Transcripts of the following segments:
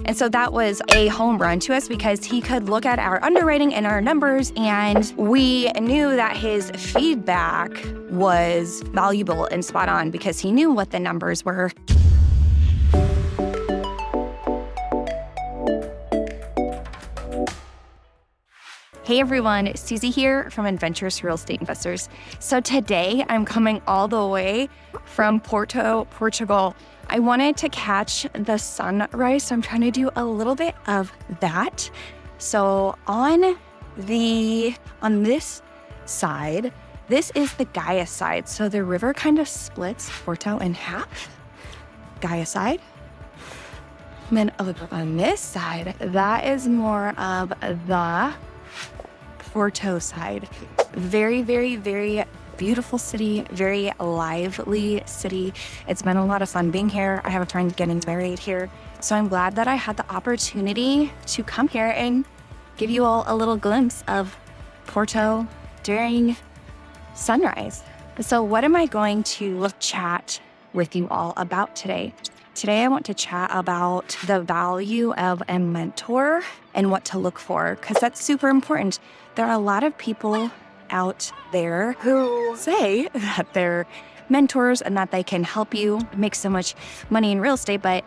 And so that was a home run to us because he could look at our underwriting and our numbers, and we knew that his feedback was valuable and spot on because he knew what the numbers were. Hey everyone, Suzy here from Adventurous Real Estate Investors. So today I'm coming all the way from Porto, Portugal. I wanted to catch the sunrise, so I'm trying to do a little bit of that. So on this side, this is the Gaia side. So the river kind of splits Porto in half, Gaia side. And then over on this side, that is more of the Porto side. Very, very, very beautiful city, very lively city. It's been a lot of fun being here. I have a friend getting married here. So I'm glad that I had the opportunity to come here and give you all a little glimpse of Porto during sunrise. So what am I going to chat with you all about today? Today, I want to chat about the value of a mentor and what to look for, because that's super important. There are a lot of people out there who say that they're mentors and that they can help you make so much money in real estate, but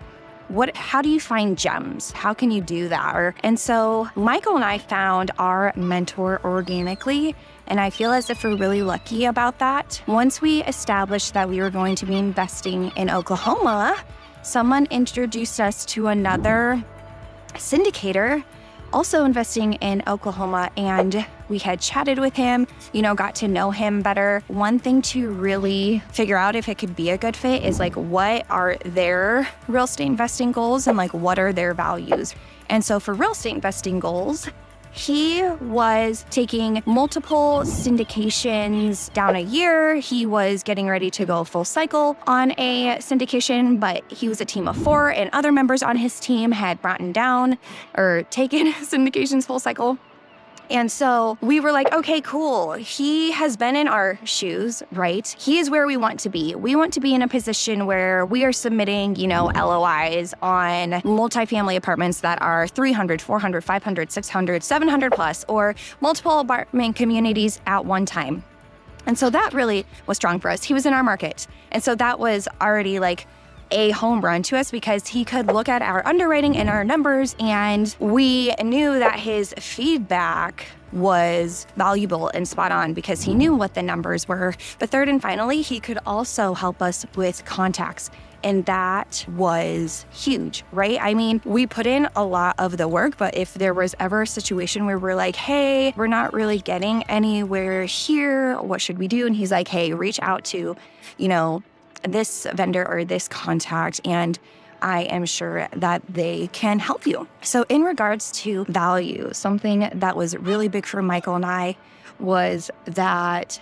how do you find gems? How can you do that? And so Michael and I found our mentor organically, and I feel as if we're really lucky about that. Once we established that we were going to be investing in Oklahoma, someone introduced us to another syndicator also investing in Oklahoma, and we had chatted with him, got to know him better. One thing to really figure out if it could be a good fit is what are their real estate investing goals and what are their values. And so for real estate investing goals, he was taking multiple syndications down a year. He was getting ready to go full cycle on a syndication, but he was a team of 4 and other members on his team had brought down or taken syndications full cycle. And so we were like, okay, cool. He has been in our shoes, right? He is where we want to be. We want to be in a position where we are submitting, LOIs on multifamily apartments that are 300, 400, 500, 600, 700 plus, or multiple apartment communities at one time. And so that really was strong for us. He was in our market. And so that was already a home run to us because he could look at our underwriting and our numbers, and we knew that his feedback was valuable and spot on because he knew what the numbers were. But third and finally, he could also help us with contacts. And that was huge, right? I mean, we put in a lot of the work, but if there was ever a situation where we're like, hey, we're not really getting anywhere here, what should we do? And he's like, hey, reach out to, this vendor or this contact, and I am sure that they can help you. So in regards to value, something that was really big for Michael and I was that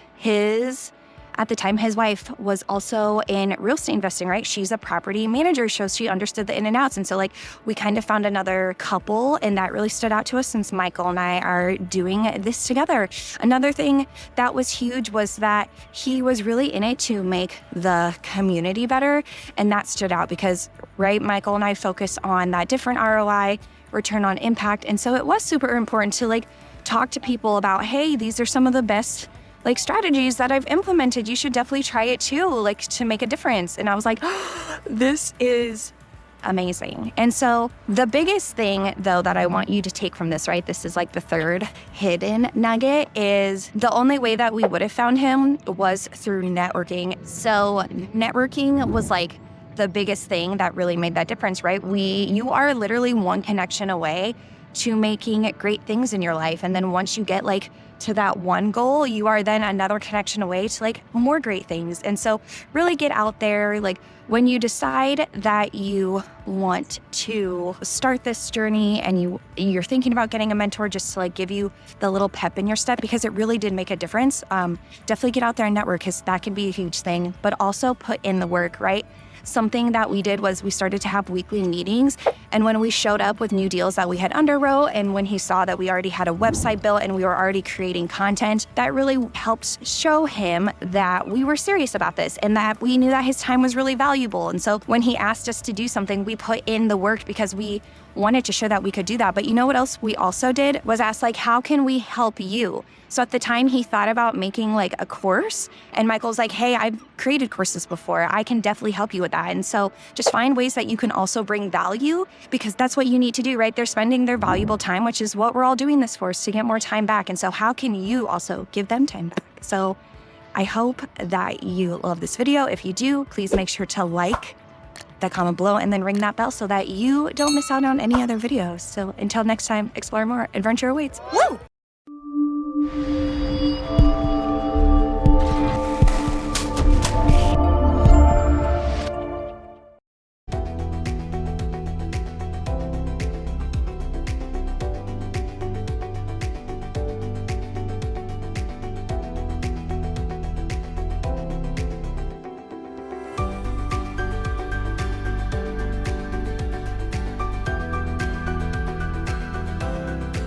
at the time, his wife was also in real estate investing, right? She's a property manager, so she understood the in and outs. And so we kind of found another couple, and that really stood out to us since Michael and I are doing this together. Another thing that was huge was that he was really in it to make the community better. And that stood out because, right, Michael and I focus on that different ROI, return on impact. And so it was super important to talk to people about, hey, these are some of the best strategies that I've implemented. You should definitely try it too, to make a difference. And I was like, oh, this is amazing. And so the biggest thing though that I want you to take from this, right? This is the third hidden nugget, is the only way that we would have found him was through networking. So networking was the biggest thing that really made that difference, right? You are literally one connection away to making great things in your life. And then once you get to that one goal, you are then another connection away to more great things. And so really get out there. When you decide that you want to start this journey and you're thinking about getting a mentor, just to give you the little pep in your step, because it really did make a difference. Definitely get out there and network, because that can be a huge thing, but also put in the work, right? something that we did was we started to have weekly meetings. And when we showed up with new deals that we had underwrote, and when he saw that we already had a website built and we were already creating content, that really helped show him that we were serious about this and that we knew that his time was really valuable. And so when he asked us to do something, we put in the work because we wanted to show that we could do that. But you know what else we also did was ask, like, how can we help you? So at the time he thought about making like a course, and Michael's like, hey, I've created courses before. I can definitely help you with that. And so just find ways that you can also bring value, because that's what you need to do, right? They're spending their valuable time, which is what we're all doing this for, is to get more time back. And so how can you also give them time back? So I hope that you love this video. If you do, please make sure to like that comment below and then ring that bell so that you don't miss out on any other videos. So until next time, explore more. Adventure awaits. Woo!